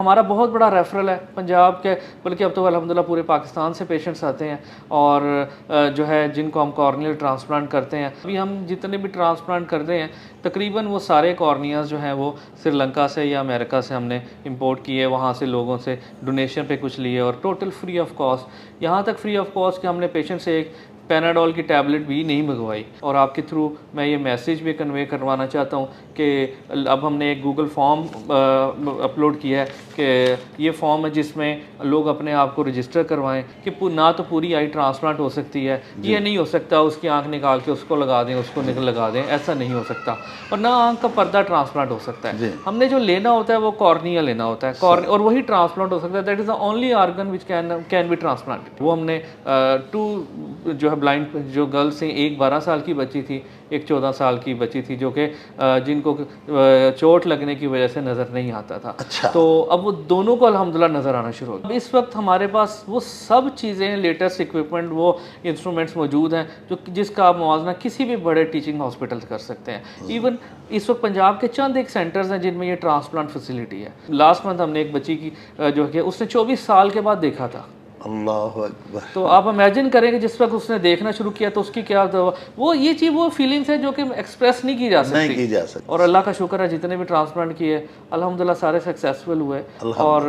हमारा बहुत बड़ा रेफरल है पंजाब के, बल्कि अब तो अल्हम्दुलिल्लाह पूरे पाकिस्तान से पेशेंट्स आते हैं और जो है जिनको हम कॉर्नियल ट्रांसप्लांट करते हैं। अभी हम जितने भी ट्रांसप्लांट करते हैं तकरीबन वो सारे कॉर्नियाज जो हैं वो श्रीलंका से या अमेरिका से हमने इंपोर्ट किए, वहाँ से लोगों से डोनेशन पे कुछ लिए और टोटल फ्री ऑफ कॉस्ट, यहाँ तक फ्री ऑफ कॉस्ट कि हमने पेशेंट से एक पैनाडोल की टैबलेट भी नहीं मंगवाई। और आपके थ्रू मैं ये मैसेज भी कन्वे करवाना चाहता हूँ कि अब हमने एक गूगल फॉर्म अपलोड किया है कि ये फॉर्म है जिसमें लोग अपने आप को रजिस्टर करवाएं कि ना तो पूरी आई ट्रांसप्लांट हो सकती है, ये नहीं हो सकता उसकी आंख निकाल के उसको लगा दें, उसको लगा दें, ऐसा नहीं हो सकता। और ना आंख का पर्दा ट्रांसप्लांट हो सकता है। हमने जो लेना होता है वो कॉर्निया लेना होता है और वही ट्रांसप्लांट हो सकता है। That is the only organ which can be transplant. वो हमने टू जो है ब्लाइंड जो गर्ल्स हैं, एक 12 साल की बच्ची थी, एक 14 साल की बच्ची थी जो कि जिनको चोट लगने की वजह से नज़र नहीं आता था। अच्छा। तो अब वो दोनों को अल्हम्दुलिल्लाह नज़र आना शुरू हो गया। इस वक्त हमारे पास वो सब चीज़ें, लेटेस्ट इक्विपमेंट, वो इंस्ट्रूमेंट्स मौजूद हैं जो जिसका आप मुआवजा किसी भी बड़े टीचिंग हॉस्पिटल कर सकते हैं। इवन इस वक्त पंजाब के चंद एक सेंटर्स हैं जिनमें ये ट्रांसप्लांट फैसिलिटी है। लास्ट मंथ हमने एक बच्ची की जो है उसने 24 साल के बाद देखा था। अल्लाह अकबर। तो आप इमेजिन करेंगे जिस वक्त उसने देखना शुरू किया तो उसकी क्या वो ये चीज़, वो फीलिंग्स है जो कि एक्सप्रेस नहीं की जा सकती। और अल्लाह का शुक्र है जितने भी ट्रांसप्लांट किए अल्हम्दुलिल्लाह सारे सक्सेसफुल हुए। और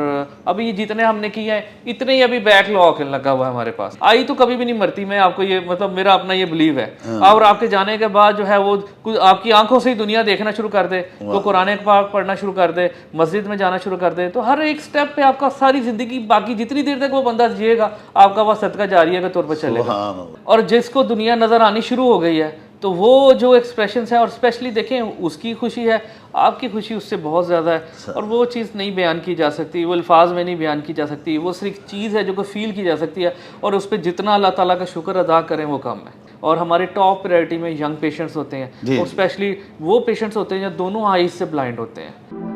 अभी ये जितने हमने किए हैं इतने ही अभी बैकलॉग लगा हुआ है हमारे पास। आई तो कभी भी नहीं मरती, मैं आपको ये मतलब मेरा अपना ये बिलीव है। और आपके जाने के बाद जो है वो आपकी आंखों से ही दुनिया देखना शुरू कर दे, तो कुरान पाक पढ़ना शुरू कर दे, मस्जिद में जाना शुरू कर दे, तो हर एक स्टेप पे आपका सारी जिंदगी बाकी जितनी देर तक वो बंदा जिएगा आपका वह सदका जारिया के तौर पर चलेगा। और जिसको दुनिया नजर आनी शुरू हो गई है तो वो जो एक्सप्रेशन है, और स्पेशली देखें उसकी खुशी है, आपकी खुशी उससे बहुत ज़्यादा है। और वो चीज़ नहीं बयान की जा सकती, वो अल्फाज में नहीं बयान की जा सकती। वो सिर्फ चीज़ है जो को फील की जा सकती है और उस पर जितना अल्लाह ताला का शुक्र अदा करें वो कम है। और हमारे टॉप प्रायोरिटी में यंग पेशेंट्स होते हैं और स्पेशली वो पेशेंट्स होते हैं जो दोनों आईज से ब्लाइंड होते हैं।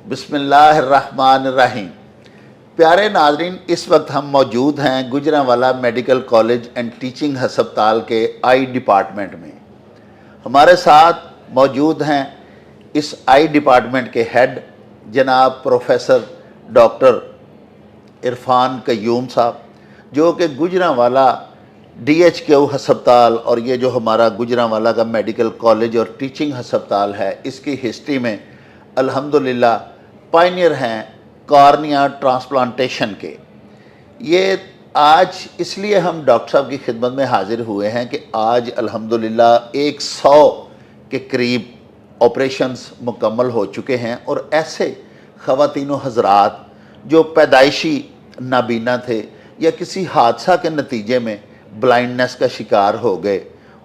बिस्मिल्लाहिर्रहमानिर्रहीम। प्यारे नाजरीन, इस वक्त हम मौजूद हैं Gujranwala medical college and teaching हस्पताल के आई डिपार्टमेंट में। हमारे साथ मौजूद हैं इस आई डिपार्टमेंट के हेड जनाब प्रोफेसर डॉक्टर इरफान कयूम साहब, जो कि गुजरांवाला DHQ हस्पताल और ये जो हमारा गुजरांवाला का मेडिकल कॉलेज और टीचिंग हस्पताल है इसकी हिस्ट्री में अल्हम्दुलिल्लाह पायनियर हैं कॉर्निया ट्रांसप्लांटेशन के। ये आज इसलिए हम डॉक्टर साहब की खिदमत में हाजिर हुए हैं कि आज अल्हम्दुलिल्लाह 100 के करीब ऑपरेशंस मुकम्मल हो चुके हैं और ऐसे ख़वातीन व हज़रात जो पैदाइशी नाबीना थे या किसी हादसा के नतीजे में ब्लाइंडनेस का शिकार हो गए,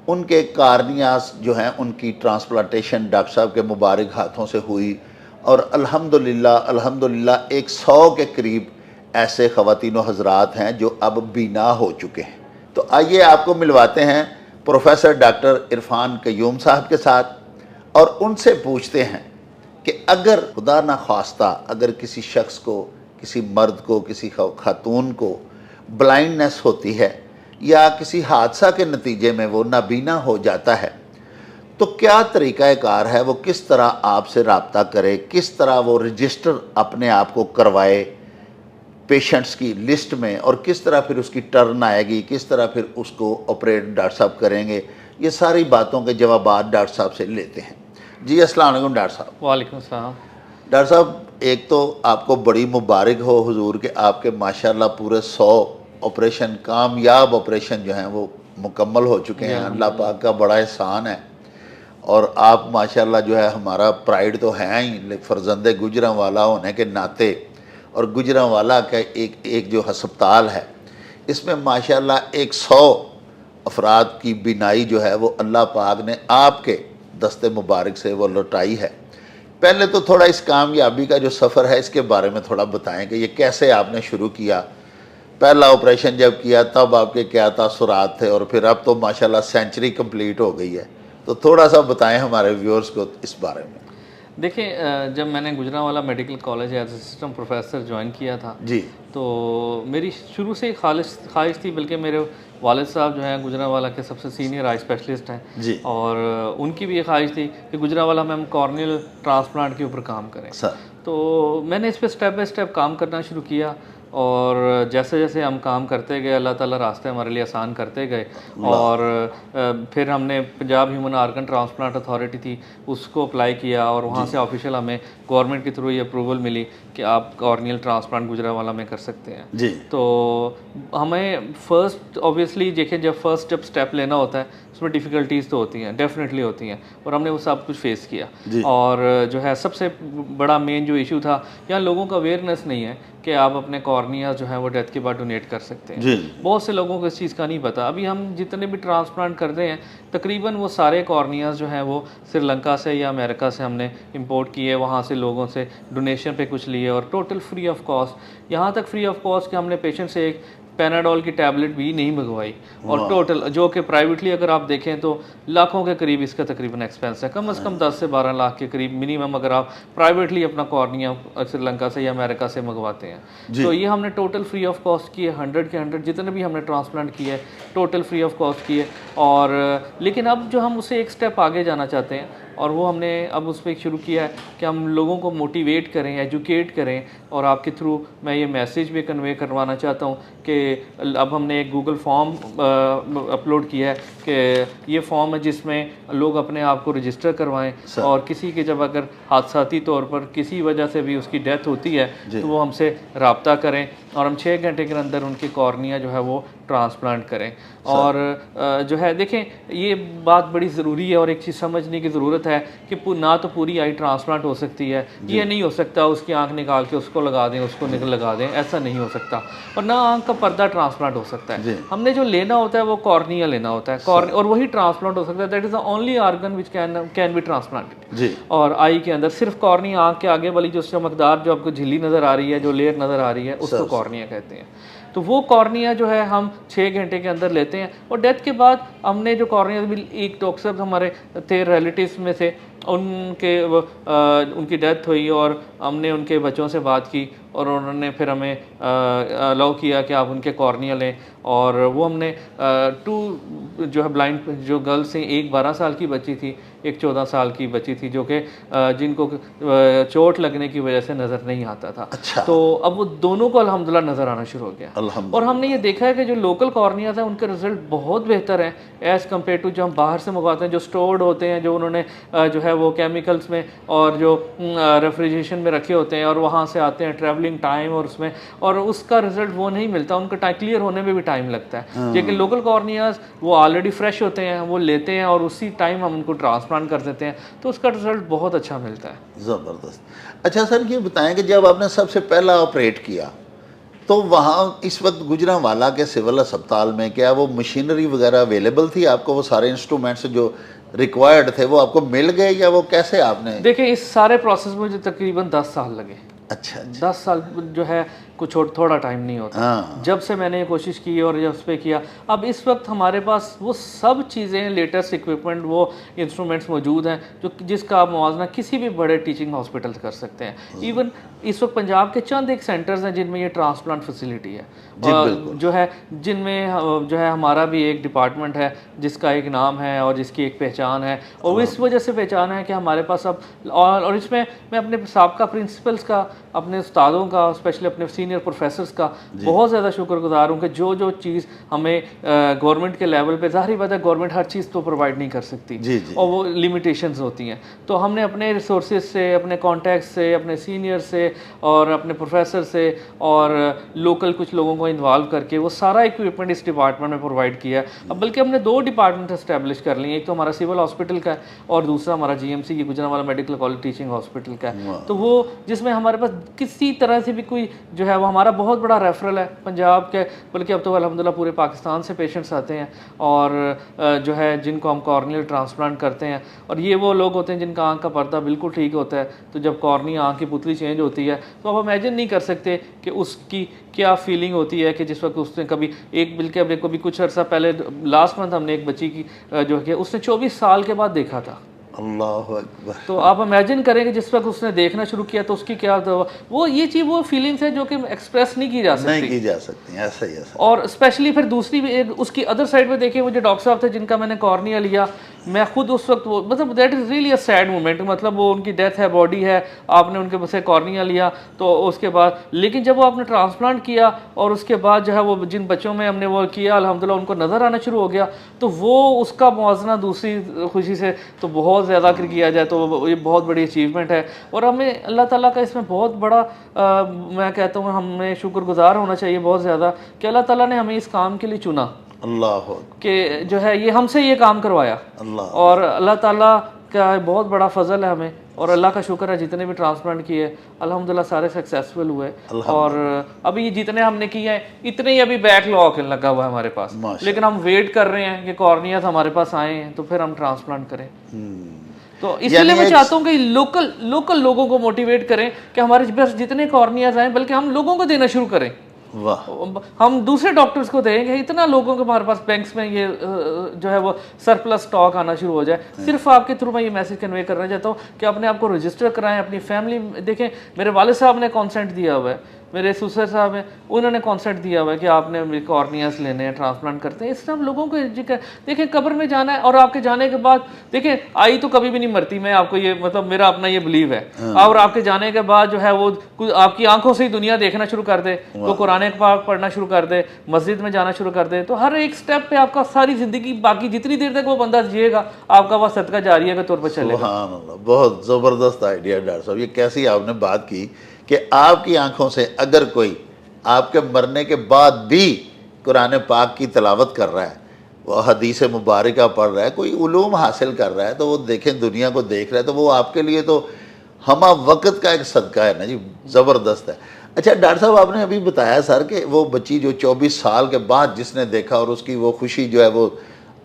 उनके कार्नियास जो हैं उनकी ट्रांसप्लांटेशन डॉक्टर साहब के मुबारक हाथों से हुई और अल्हम्दुलिल्लाह 100 के करीब ऐसे ख़वातीन व हज़रात हैं जो अब बीना हो चुके हैं। तो आइए आपको मिलवाते हैं प्रोफेसर डॉक्टर इरफान क़य्यूम साहब के साथ और उनसे पूछते हैं कि अगर खुदा ना ख्वास्ता अगर किसी शख्स को, किसी मर्द को, किसी खातून को ब्लाइंडनेस होती है या किसी हादसा के नतीजे में वो नाबीना हो जाता है, तो क्या तरीक़ाकार है, वो किस तरह आपसे रब्ता करे, किस तरह वो रजिस्टर अपने आप को करवाए पेशेंट्स की लिस्ट में, और किस तरह फिर उसकी टर्न आएगी, किस तरह फिर उसको ऑपरेट डॉक्टर साहब करेंगे, ये सारी बातों के जवाब डॉक्टर साहब से लेते हैं। जी अस्सलाम वालेकुम डॉक्टर साहब। वालेकुम सलाम। डॉक्टर साहब, एक तो आपको बड़ी मुबारक हो हुजूर के आपके माशाल्लाह पूरे 100 ऑपरेशन, कामयाब ऑपरेशन जो हैं वो मुकम्मल हो चुके हैं। अल्लाह पाक का बड़ा एहसान है और आप माशाल्लाह जो है हमारा प्राइड तो हैं ही फर्जंदे गुजरांवाला होने के नाते, और गुजरांवाला का एक जो हस्पताल है इसमें माशाल्लाह 100 अफराद की बीनाई जो है वो अल्लाह पाक ने आपके दस्ते मुबारक से वो लौटाई है। पहले तो थोड़ा इस कामयाबी का जो सफ़र है इसके बारे में थोड़ा बताएं कि ये कैसे आपने शुरू किया, पहला ऑपरेशन जब किया तब आपके क्या तासुरात थे, और फिर अब तो माशाल्लाह सेंचुरी कंप्लीट हो गई है, तो थोड़ा सा बताएं हमारे व्यूअर्स को इस बारे में। देखिए, जब मैंने Gujranwala medical college as assistant professor join किया था जी, तो मेरी शुरू से ही ख्वाहिश थी, बल्कि मेरे वालिद साहब जो हैं गुजरांवाला के सबसे सीनियर आई स्पेशलिस्ट हैं जी, और उनकी भी ये ख्वाहिश थी कि गुजरांवाला में हम कॉर्नियल ट्रांसप्लांट के ऊपर काम करें। सर तो मैंने इस पर स्टेप बाय स्टेप काम करना शुरू किया और जैसे जैसे हम काम करते गए अल्लाह ताला रास्ते हमारे लिए आसान करते गए। और फिर हमने Punjab human organ transplant authority थी उसको अप्लाई किया और वहाँ से ऑफिशियल हमें गवर्नमेंट के थ्रू ये अप्रूवल मिली कि आप कॉर्नियल ट्रांसप्लांट गुजरांवाला में कर सकते हैं। जी, तो हमें फर्स्ट ऑब्वियसली देखिए, जब फर्स्ट जब स्टेप लेना होता है उसमें डिफ़िकल्टीज़ तो होती हैं, डेफिनेटली होती हैं, और हमने वो सब कुछ फेस किया। और जो है सबसे बड़ा मेन जो इशू था, यहाँ लोगों का अवेयरनेस नहीं है कि आप अपने कॉर्निया जो है वो डेथ के बाद डोनेट कर सकते हैं। बहुत से लोगों को इस चीज़ का नहीं पता। अभी हम जितने भी ट्रांसप्लांट करते हैं तकरीबन वो सारे कॉर्नियाज जो हैं वो श्रीलंका से या अमेरिका से हमने इंपोर्ट किए, वहाँ से लोगों से डोनेशन पे कुछ लिए और टोटल फ्री ऑफ कॉस्ट, यहाँ तक फ्री ऑफ कॉस्ट कि हमने पेशेंट से एक पैनाडोल की टैबलेट भी नहीं मंगवाई। और टोटल जो कि प्राइवेटली अगर आप देखें तो लाखों के करीब इसका तकरीबन एक्सपेंस है, कम से कम 10 से 12 लाख के करीब मिनिमम अगर आप प्राइवेटली अपना कॉर्निया श्रीलंका से या अमेरिका से मंगवाते हैं। तो ये हमने टोटल फ्री ऑफ कॉस्ट किए, 100 के 100 जितने भी हमने ट्रांसप्लांट किए टोटल फ्री ऑफ कॉस्ट किए। और लेकिन अब जो हम उससे एक स्टेप आगे जाना चाहते हैं और वो हमने अब उस पर शुरू किया है कि हम लोगों को मोटिवेट करें, एजुकेट करें, और आपके थ्रू मैं ये मैसेज भी कन्वे करवाना चाहता हूँ कि अब हमने एक गूगल फॉर्म अपलोड किया है कि ये फॉर्म है जिसमें लोग अपने आप को रजिस्टर करवाएं और किसी के जब अगर हादसाती तौर पर किसी वजह से भी उसकी डेथ होती है तो वो हमसे रब्ता करें और हम 6 घंटे के अंदर उनकी कॉर्निया जो है वो ट्रांसप्लांट करें। और जो है देखें ये बात बड़ी ज़रूरी है और एक चीज़ समझने की ज़रूरत है कि ना तो पूरी आई ट्रांसप्लांट हो सकती है, ये नहीं हो सकता उसकी आंख निकाल के उसको लगा दें, उसको लगा दें, ऐसा नहीं हो सकता। और ना आंख का पर्दा ट्रांसप्लांट हो सकता है। हमने जो लेना होता है वो कॉर्निया लेना होता है, और वही ट्रांसप्लांट हो सकता है। That is the only organ which can be transplanted. और आई के अंदर सिर्फ कॉर्निया, आंख के आगे वाली जो चमकदार जो आपको झिल्ली नज़र आ रही है, जो लेयर नज़र आ रही है, उसको कॉर्निया कहते हैं। तो वो कॉर्निया जो है हम 6 घंटे के अंदर लेते हैं और डेथ के बाद हमने जो कॉर्निया एक डॉक्टर साहब हमारे थे रिलेटिव्स में से, उनकी डेथ हुई और हमने उनके बच्चों से बात की और उन्होंने फिर हमें अलाउ किया कि आप उनके कॉर्निया लें। और वो हमने 2 जो है ब्लाइंड जो गर्ल्स हैं, एक 12 साल की बच्ची थी, एक 14 साल की बच्ची थी, जो कि जिनको चोट लगने की वजह से नज़र नहीं आता था। अच्छा। तो अब वो दोनों को अल्हम्दुलिल्लाह नज़र आना शुरू हो गया। और हमने ये देखा है कि जो लोकल कॉर्निया था उनके रिजल्ट बहुत बेहतर हैं एज़ कम्पेयर टू जो हम बाहर से मंगवाते हैं, जो स्टोर्ड होते हैं, जो उन्होंने जो है वो केमिकल्स में और जो रेफ्रिजरेशन में रखे होते हैं और वहाँ से आते हैं ट्रैवलिंग टाइम और उसमें, और उसका रिजल्ट वो नहीं मिलता, उनका क्लियर होने में भी टाइम लगता है। लेकिन लोकल कॉर्नियाज वो ऑलरेडी फ्रेश होते हैं, वो लेते हैं और उसी टाइम हम उनको ट्रांसप्लांट कर देते हैं, तो उसका रिजल्ट बहुत अच्छा मिलता है। ज़बरदस्त। अच्छा सर, ये बताएं कि जब आपने सबसे पहला ऑपरेट किया तो वहाँ इस वक्त गुजरांवाला के सिविल अस्पताल में क्या वो मशीनरी वगैरह अवेलेबल थी आपको, वो सारे इंस्ट्रूमेंट्स जो रिक्वायर्ड थे वो आपको मिल गए, या वो कैसे आपने? देखिए इस सारे प्रोसेस में मुझे तकरीबन 10 साल लगे। अच्छा 10 साल जो है कुछ और थोड़ा टाइम नहीं होता। हाँ। जब से मैंने ये कोशिश की और जब उस पर किया, अब इस वक्त हमारे पास वो सब चीज़ें, लेटेस्ट इक्विपमेंट, वो इंस्ट्रूमेंट्स मौजूद हैं जो जिसका आप मुआवजा किसी भी बड़े टीचिंग हॉस्पिटल कर सकते हैं। इवन इस वक्त पंजाब के चंद एक सेंटर्स हैं जिनमें ये ट्रांसप्लांट फैसिलिटी है, जो है जिनमें जो है हमारा भी एक डिपार्टमेंट है जिसका एक नाम है और जिसकी एक पहचान है, और इस वजह से पहचान है कि हमारे पास अब और इसमें मैं अपने साबका प्रिंसिपल्स का, अपने उस्तादों का, स्पेशली अपने सीनियर प्रोफेसर्स का बहुत ज़्यादा शुक्रगुजार हूँ कि जो चीज़ हमें गवर्नमेंट के लेवल पे, ज़ाहिर बात है गवर्नमेंट हर चीज़ तो प्रोवाइड नहीं कर सकती और वो लिमिटेशंस होती हैं, तो हमने अपने रिसोर्सेज से, अपने कॉन्टैक्ट से, अपने सीनियर से और अपने प्रोफेसर से और लोकल कुछ लोगों को इन्वॉल्व करके वो सारा इक्विपमेंट इस डिपार्टमेंट में प्रोवाइड किया है। अब बल्कि हमने 2 डिपार्टमेंट इस्टेब्लिश कर लिए, एक तो हमारा सिविल हॉस्पिटल का है और दूसरा हमारा GMC की Gujranwala medical college teaching hospital का है। तो वो जिसमें हमारे पास किसी तरह से भी कोई जो है वो हमारा बहुत बड़ा रेफरल है पंजाब के, बल्कि अब तो अल्हम्दुलिल्लाह पूरे पाकिस्तान से पेशेंट्स आते हैं और जो है जिनको हम कॉर्नियल ट्रांसप्लांट करते हैं, और ये वो लोग होते हैं जिनका आँख का पर्दा बिल्कुल ठीक होता है, तो जब कॉर्निया आँख की पुतली चेंज होती है तो आप इमेजिन नहीं कर सकते कि उसकी क्या फीलिंग होती है कि जिस वक्त उसने कभी एक, बल्कि अब कभी कुछ अर्सा पहले लास्ट मंथ हमने एक बच्ची की जो है उसने 24 साल के बाद देखा था। अल्लाह अकबर। तो आप इमेजिन करें कि जिस वक्त उसने देखना शुरू किया तो उसकी क्या वो ये चीज़, वो फीलिंग्स है जो कि एक्सप्रेस नहीं की जा सकती, नहीं की जा सकती, ऐसा ही ऐसा। और स्पेशली फिर दूसरी भी एक उसकी अदर साइड पे देखिए, वो जो डॉक्टर साहब थे जिनका मैंने कॉर्निया लिया, मैं खुद उस वक्त वो मतलब that is really a sad moment, मतलब वो उनकी डेथ है, बॉडी है, आपने उनके बस कॉर्निया लिया तो उसके बाद, लेकिन जब वो आपने ट्रांसप्लांट किया और उसके बाद जो है वो जिन बच्चों में हमने वो किया अल्हम्दुलिल्लाह उनको नज़र आना शुरू हो गया, तो वो उसका मुआवजा दूसरी खुशी से तो बहुत ज़्यादा किया जाए तो ये बहुत बड़ी अचीवमेंट है। और हमें अल्लाह ताला का इसमें बहुत बड़ा मैं कहता हूँ हमें शुक्रगुजार होना चाहिए बहुत ज़्यादा कि अल्लाह ताला ने हमें इस काम के लिए चुना, अल्लाह कि जो है ये हमसे ये काम करवाया, और अल्लाह ताला का बहुत बड़ा फजल है हमें, और अल्लाह का शुक्र है जितने भी ट्रांसप्लांट किए अल्हम्दुलिल्लाह सारे सक्सेसफुल हुए, और अभी जितने हमने किए हैं इतने ही अभी बैकलॉग लगा हुआ है हमारे पास, लेकिन हम वेट कर रहे हैं कि कॉर्नियास हमारे पास आए हैं तो फिर हम ट्रांसप्लांट करें। तो इसलिए मैं चाहता हूँ कि लोकल लोगों को मोटिवेट करें कि हमारे पास जितने कॉर्नियाज आए बल्कि हम लोगों को देना शुरू करें। वाह। हम दूसरे डॉक्टर्स को देंगे, इतना लोगों के हमारे पास बैंक्स में ये जो है वो सरप्लस स्टॉक आना शुरू हो जाए। सिर्फ आपके थ्रू मैं ये मैसेज कन्वे करना चाहता हूँ कि अपने आप को रजिस्टर कराएं, अपनी फैमिली देखें। मेरे वालिद साहब ने कॉन्सेंट दिया हुआ है, मेरे ससुर साहब हैं उन्होंने कॉन्सेंट दिया हुआ है कि आपने कॉर्नियास लेने हैं, ट्रांसप्लांट करते हैं। इस तरह लोगों को देखें कब्र में जाना है, और आपके जाने के बाद देखें आई तो कभी भी नहीं मरती, मैं आपको ये मतलब मेरा अपना ये बिलीव है। और आपके जाने के बाद जो है वो आपकी आंखों से ही दुनिया देखना शुरू कर दे, तो कुरान पाक पढ़ना शुरू कर दे, मस्जिद में जाना शुरू कर दे, तो हर एक स्टेप पे आपका सारी जिंदगी बाकी जितनी देर तक वो बंदा जिएगा आपका वह सदका जारिया के तौर पर चलेगा। बहुत ज़बरदस्त आइडिया डॉक्टर साहब, ये कैसी आपने बात की कि आपकी आंखों से अगर कोई आपके मरने के बाद भी कुरान पाक की तिलावत कर रहा है, वो हदीस मुबारका पढ़ रहा है, कोई उलूम हासिल कर रहा है, तो वो देखें दुनिया को देख रहा है, तो वो आपके लिए तो हम वक़्त का एक सदका है ना जी, ज़बरदस्त है। अच्छा डॉक्टर साहब, आपने अभी बताया सर कि वो बच्ची जो 24 साल के बाद जिसने देखा और उसकी वो खुशी जो है वो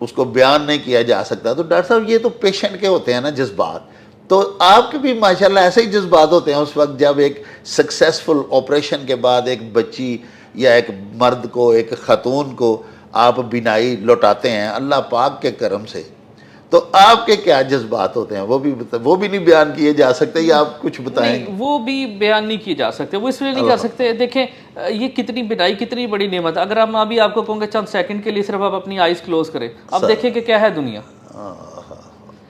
उसको बयान नहीं किया जा सकता, तो डॉक्टर साहब ये तो पेशेंट के होते हैं ना जज्बात, तो आपके भी माशाल्लाह ऐसे ही जज्बात होते हैं उस वक्त जब एक सक्सेसफुल ऑपरेशन के बाद एक बच्ची या एक मर्द को, एक खातून को आप बिनाई लौटाते हैं अल्लाह पाक के करम से, तो आपके क्या जज्बात होते हैं? वो भी नहीं बयान किए जा सकते, या आप कुछ बताएं? वो भी बयान नहीं किए जा सकते, वो इसलिए नहीं कर सकते। देखें ये कितनी बिनाई, कितनी बड़ी नेमत। अगर हम अभी आपको कहूँगा चंद सेकंड के लिए सिर्फ आप अपनी आइज़ क्लोज करें, अब देखें कि क्या है दुनिया,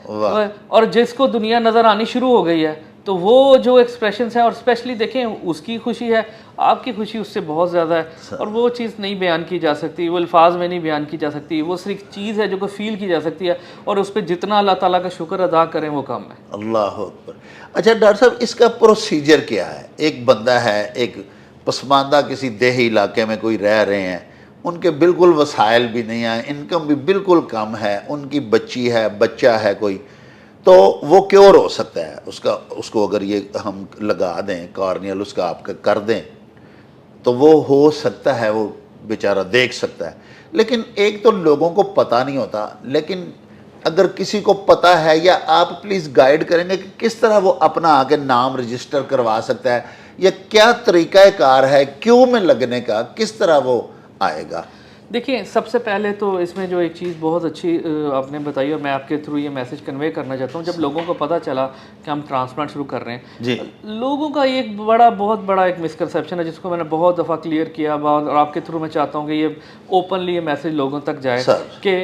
और जिसको दुनिया नज़र आनी शुरू हो गई है, तो वो जो एक्सप्रेशंस है, और स्पेशली देखें उसकी खुशी है, आपकी खुशी उससे बहुत ज़्यादा है, और वो चीज़ नहीं बयान की जा सकती, वो अल्फाज में नहीं बयान की जा सकती, वो सिर्फ चीज़ है जो को फील की जा सकती है, और उस पर जितना अल्लाह ताला का शुक्र अदा करें वो कम है। अल्लाह अकबर। अच्छा डॉक्टर साहब, इसका प्रोसीजर क्या है? एक बंदा है, एक पसमानदा किसी देही इलाके में कोई रह रहे हैं, उनके बिल्कुल वसाइल भी नहीं है, इनकम भी बिल्कुल कम है, उनकी बच्ची है, बच्चा है कोई, तो वो क्योर हो सकता है उसको अगर ये हम लगा दें कॉर्नियल उसका आपका कर दें, तो वो हो सकता है, वो बेचारा देख सकता है। लेकिन एक तो लोगों को पता नहीं होता, लेकिन अगर किसी को पता है, या आप प्लीज़ गाइड करेंगे कि किस तरह वो अपना आगे नाम रजिस्टर करवा सकता है, या क्या तरीक़ाकार है क्यों में लगने का, किस तरह वो आएगा? देखिए, सबसे पहले तो इसमें जो एक चीज़ बहुत अच्छी आपने बताई और मैं आपके थ्रू ये मैसेज कन्वे करना चाहता हूँ, जब लोगों को पता चला कि हम ट्रांसप्लांट शुरू कर रहे हैं जी। लोगों का एक बहुत बड़ा एक मिसकंसेप्शन है जिसको मैंने बहुत दफ़ा क्लियर किया, और आपके थ्रू मैं चाहता हूँ कि ये ओपनली ये मैसेज लोगों तक जाए कि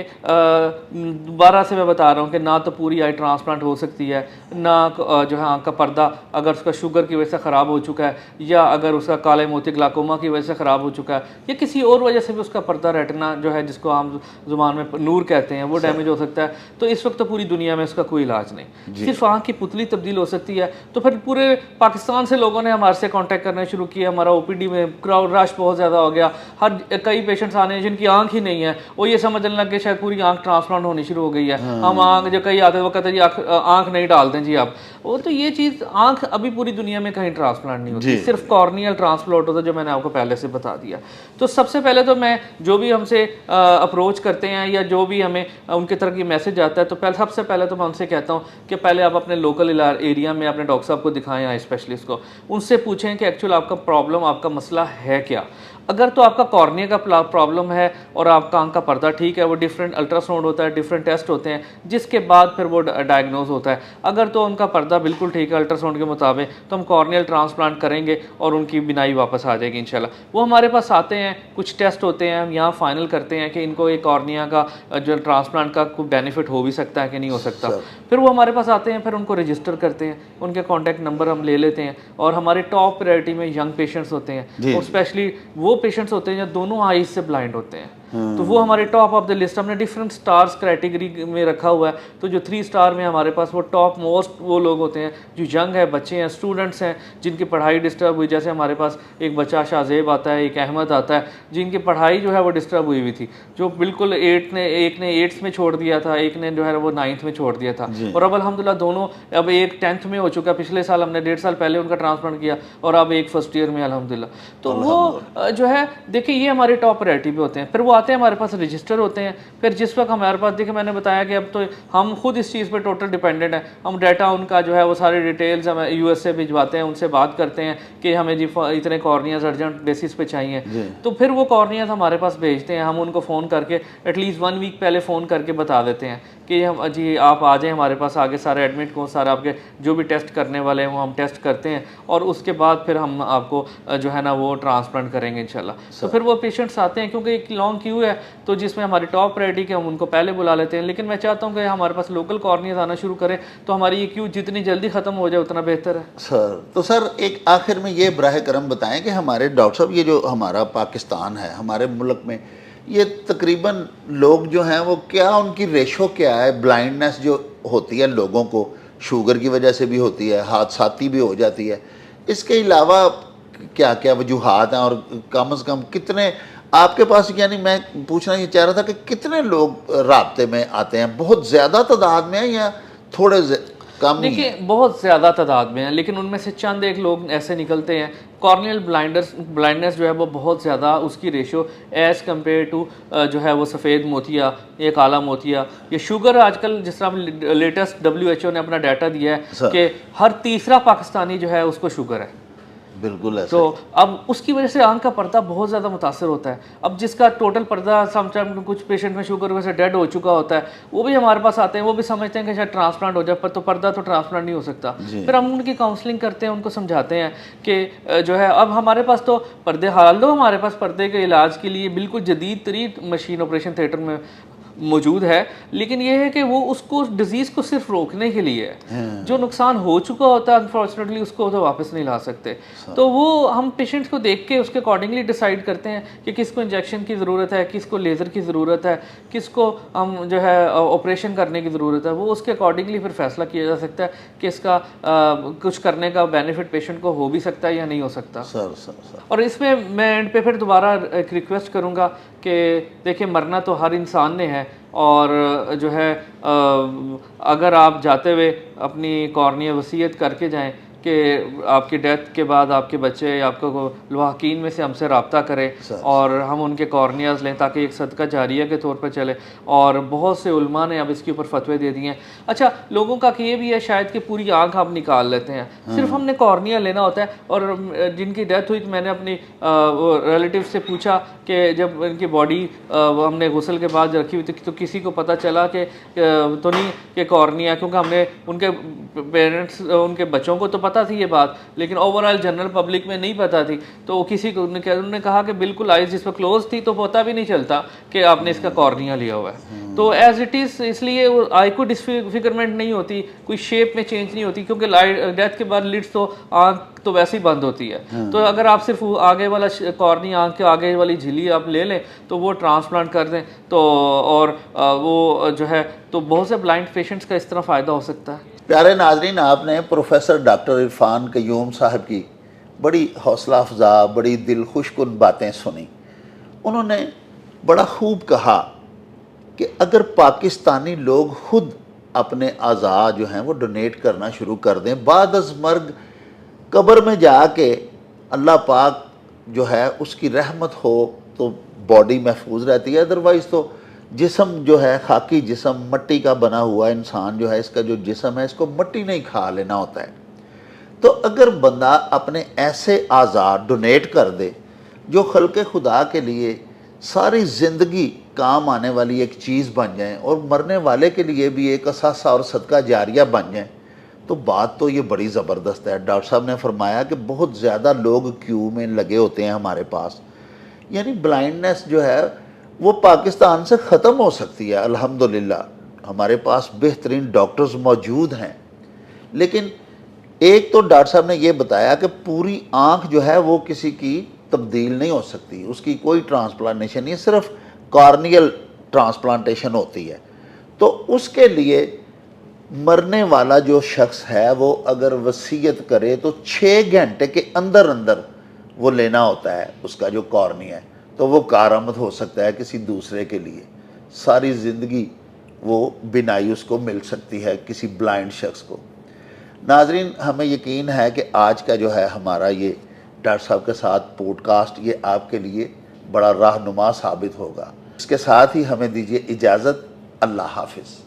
दोबारा से मैं बता रहा हूँ कि ना तो पूरी आई ट्रांसप्लांट हो सकती है, ना जो है आँख का पर्दा अगर उसका शुगर की वजह से ख़राब हो चुका है, या अगर उसका काले मोती ग्लाकोमा की वजह से ख़राब हो चुका है, या किसी और वजह से भी उसका पर्दा रेटिना जो है जिसको आम जुबान में नूर कहते हैं वो डैमेज हो सकता है, तो इस वक्त तो पूरी दुनिया में उसका कोई इलाज नहीं, सिर्फ आँख की पुतली तब्दील हो सकती है। तो फिर पूरे पाकिस्तान से लोगों ने हमारे से कांटेक्ट करना शुरू किया, हमारा ओपीडी में क्राउड रश बहुत ज़्यादा हो गया, हर कई पेशेंट्स आने हैं जिनकी आँख ही नहीं है, वो ये समझने लग गए शायद पूरी आँख ट्रांसप्लांट होनी शुरू हो गई है। हम आँख जो कई आते वो कहते हैं जी आँख नहीं डाल दें जी आप, वो तो ये चीज़ आँख अभी पूरी दुनिया में कहीं ट्रांसप्लांट नहीं होती, सिर्फ कॉर्नियल ट्रांसप्लांट होता है जो मैंने आपको पहले से बता दिया। तो सबसे पहले तो मैं जो भी हमसे अप्रोच करते हैं या जो भी हमें उनके तरफ की मैसेज आता है, तो सबसे पहले तो मैं उनसे कहता हूँ कि पहले आप अपने लोकल एरिया में अपने डॉक्टर साहब को दिखाएं, आई स्पेशलिस्ट को, उनसे पूछें कि एक्चुअल आपका प्रॉब्लम, आपका मसला है क्या। अगर तो आपका कॉर्निया का प्रॉब्लम है और आपका आँख का पर्दा ठीक है, वो डिफरेंट अल्ट्रासाउंड होता है, डिफरेंट टेस्ट होते हैं जिसके बाद फिर वो डायग्नोज होता है। अगर तो उनका पर्दा बिल्कुल ठीक है अल्ट्रासाउंड के मुताबिक, तो हम कॉर्नियल ट्रांसप्लांट करेंगे और उनकी बिनाई वापस आ जाएगी इंशाल्लाह। वो हमारे पास आते हैं, कुछ टेस्ट होते हैं, हम यहाँ फाइनल करते हैं कि इनको एक कॉर्निया का जो ट्रांसप्लांट का कोई बेनिफिट हो भी सकता है कि नहीं हो सकता। फिर वो हमारे पास आते हैं, फिर उनको रजिस्टर करते हैं, उनके कॉन्टैक्ट नंबर हम ले लेते हैं, और हमारे टॉप प्रायोरिटी में यंग पेशेंट्स होते हैं, और स्पेशली वो पेशेंट्स होते हैं जो दोनों आईज से ब्लाइंड होते हैं, तो वो हमारे टॉप ऑफ द लिस्ट, हमने डिफरेंट स्टार्स कैटेगरी में रखा हुआ है। तो जो 3 स्टार में हमारे पास वो टॉप मोस्ट वो लोग होते हैं जो यंग है, बच्चे हैं, स्टूडेंट्स हैं, जिनकी पढ़ाई डिस्टर्ब हुई। जैसे हमारे पास एक बच्चा शाहजेब आता है, एक अहमद आता है, जिनकी पढ़ाई जो है वो डिस्टर्ब हुई थी, जो बिल्कुल एक ने 8th में छोड़ दिया था, एक ने जो है वो 9th में छोड़ दिया था, और अब अल्हम्दुलिल्लाह दोनों, अब एक 10th में हो चुका, पिछले साल हमने 1.5 साल पहले उनका ट्रांसप्लांट किया, और अब एक फर्स्ट ईयर में अल्हम्दुलिल्लाह। तो वो जो है देखिए ये हमारे टॉप प्रायोरिटी पे होते हैं। फिर वो आते हैं हमारे पास, रजिस्टर होते हैं। फिर जिस वक्त हमारे पास, देखिए मैंने बताया कि अब तो हम खुद इस चीज़ पे टोटल डिपेंडेंट है, हम डाटा उनका जो है वो सारे डिटेल्स हम यूएस से भिजवाते हैं, उनसे बात करते हैं कि हमें जी इतने कॉर्नियाज अर्जेंट बेसिस पे चाहिए, तो फिर वो कॉर्नियाज हमारे पास भेजते हैं। हम उनको फ़ोन करके एटलीस्ट 1 वीक पहले फ़ोन करके बता देते हैं कि हम जी आप आ जाएं हमारे पास, आगे सारे एडमिट को, सारे आपके जो भी टेस्ट करने वाले हैं वो हम टेस्ट करते हैं, और उसके बाद फिर हम आपको जो है ना वो ट्रांसप्लांट करेंगे इंशाल्लाह। तो फिर वो पेशेंट्स आते हैं, क्योंकि एक लॉन्ग क्यू है, तो जिसमें हमारी टॉप प्रायोरिटी के हम उनको पहले बुला लेते हैं। लेकिन मैं चाहता हूँ कि हमारे पास लोकल कॉर्नियाज आना शुरू करें, तो हमारी ये क्यू जितनी जल्दी ख़त्म हो जाए उतना बेहतर है। सर, तो सर एक आखिर में ये बराह करम बताएं कि हमारे डॉक्टर साहब, ये जो हमारा पाकिस्तान है, हमारे मुल्क में ये तकरीबन लोग जो हैं वो क्या, उनकी रेशो क्या है? ब्लाइंडनेस जो होती है लोगों को, शुगर की वजह से भी होती है, हादसाती भी हो जाती है, इसके अलावा क्या क्या वजूहात हैं, और कम से कम कितने आपके पास, यानी मैं पूछना ये चाह रहा था कि कितने लोग राब्ते में आते हैं? बहुत ज़्यादा तादाद में है या थोड़े कम? देखिए बहुत ज़्यादा तादाद में है, लेकिन उनमें से चंद एक लोग ऐसे निकलते हैं। कॉर्नियल ब्लाइंडनेस जो है वो बहुत ज़्यादा, उसकी रेशो एज़ कम्पेयर टू जो है वो सफ़ेद मोतिया या काला मोतिया या शुगर, आजकल जिस तरह लेटेस्ट WHO ने अपना डाटा दिया है कि हर तीसरा पाकिस्तानी जो है उसको शुगर है। बिल्कुल है। तो अब उसकी वजह से आंख का पर्दा बहुत ज़्यादा मुतासर होता है। अब जिसका टोटल पर्दा समटाइम कुछ पेशेंट में शुगर वजह से डेड हो चुका होता है, वो भी हमारे पास आते हैं, वो भी समझते हैं कि शायद ट्रांसप्लांट हो जाए, पर तो पर्दा तो ट्रांसप्लांट नहीं हो सकता। फिर हम उनकी काउंसलिंग करते हैं, उनको समझाते हैं कि जो है अब हमारे पास तो पर्दे, हाल दो हमारे पास पर्दे के इलाज के लिए बिल्कुल जदीद तरीन मशीन ऑपरेशन थिएटर में मौजूद है, लेकिन ये है कि वो उसको डिजीज़ को सिर्फ रोकने के लिए है। जो नुकसान हो चुका होता है अनफॉर्चुनेटली उसको तो वापस नहीं ला सकते। तो वो हम पेशेंट्स को देख के उसके अकॉर्डिंगली डिसाइड करते हैं कि किसको इंजेक्शन की ज़रूरत है, किसको लेज़र की ज़रूरत है, किसको हम जो है ऑपरेशन करने की ज़रूरत है। वो उसके अकॉर्डिंगली फिर फैसला किया जा सकता है कि इसका कुछ करने का बेनिफिट पेशेंट को हो भी सकता है या नहीं हो सकता। सर। और इसमें मैं एंड पे फिर दोबारा एक रिक्वेस्ट करूँगा कि देखिए मरना तो हर इंसान ने है, और जो है अगर आप जाते हुए अपनी कॉर्निया वसीयत करके जाएं कि आपकी डेथ के बाद आपके बच्चे या आपको लवाहकीन में से हमसे रब्ता करें और हम उनके कॉर्नियाज़ लें ताकि एक सदका जारिया के तौर पर चले। और बहुत से उलमा ने अब इसके ऊपर फतवे दे दिए हैं। अच्छा, लोगों का कि ये भी है शायद कि पूरी आँख आप निकाल लेते हैं, सिर्फ हमने कॉर्निया लेना होता है। और जिनकी डेथ हुई तो मैंने अपनी रिलेटिव से पूछा कि जब इनकी बॉडी हमने गुस्ल के बाद रखी हुई थी तो किसी को पता चला कि तो नहीं कि कॉर्निया, क्योंकि हमने उनके पेरेंट्स उनके बच्चों को तो पता थी ये बात, लेकिन ओवरऑल जनरल पब्लिक में नहीं पता थी। तो किसी को उन्होंने कहा कि बिल्कुल आइज जिस पर क्लोज थी तो पता भी नहीं चलता कि आपने इसका कॉर्निया लिया हुआ है। तो एज इट इज़, इसलिए आई को डिसफिगरमेंट नहीं होती, कोई शेप में चेंज नहीं होती, क्योंकि डेथ के बाद लिड्स तो आँख तो वैसे ही बंद होती है। तो अगर आप सिर्फ आगे वाला कॉर्निया, आँख के आगे वाली झिल्ली आप ले लें तो वो ट्रांसप्लांट कर दें तो और वो जो है तो बहुत से ब्लाइंड पेशेंट्स का इस तरह फ़ायदा हो सकता है। प्यारे नाजरीन, आपने प्रोफेसर डॉक्टर इरफान कयूम साहब की बड़ी हौसला अफजा, बड़ी दिल खुशकुन बातें सुनी। उन्होंने बड़ा खूब कहा कि अगर पाकिस्तानी लोग खुद अपने अज़ा जो हैं वो डोनेट करना शुरू कर दें, बाद अज़ मर्ग कब्र में जाके अल्लाह पाक जो है उसकी रहमत हो तो बॉडी महफूज रहती है। अदरवाइज़ तो जिस्म जो है खाकी जिस्म, मट्टी का बना हुआ इंसान जो है, इसका जो जिस्म है इसको मट्टी नहीं खा लेना होता है। तो अगर बंदा अपने ऐसे आज़ा डोनेट कर दे जो खल्क़े खुदा के लिए सारी ज़िंदगी काम आने वाली एक चीज़ बन जाए और मरने वाले के लिए भी एक असासा और सदका जारिया बन जाए, तो बात तो ये बड़ी ज़बरदस्त है। डॉक्टर साहब ने फरमाया कि बहुत ज़्यादा लोग क्यू में लगे होते हैं हमारे पास, यानी ब्लाइंडनेस जो है वो पाकिस्तान से ख़त्म हो सकती है। अल्हम्दुलिल्लाह हमारे पास बेहतरीन डॉक्टर्स मौजूद हैं। लेकिन एक तो डॉक्टर साहब ने ये बताया कि पूरी आँख जो है वो किसी की तब्दील नहीं हो सकती, उसकी कोई ट्रांसप्लांटेशन नहीं, सिर्फ कॉर्नियल ट्रांसप्लांटेशन होती है। तो उसके लिए मरने वाला जो शख्स है वो अगर वसीयत करे तो 6 घंटे के अंदर अंदर वो लेना होता है उसका जो कॉर्निया है, तो वो कारआमद हो सकता है किसी दूसरे के लिए। सारी ज़िंदगी वो बिनाई उसको मिल सकती है किसी ब्लाइंड शख्स को। नाजरीन, हमें यकीन है कि आज का जो है हमारा ये डॉक्टर साहब के साथ पॉडकास्ट ये आपके लिए बड़ा राहनुमा साबित होगा। इसके साथ ही हमें दीजिए इजाज़त। अल्लाह हाफिज़।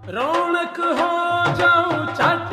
रौनक हो जाऊं छठ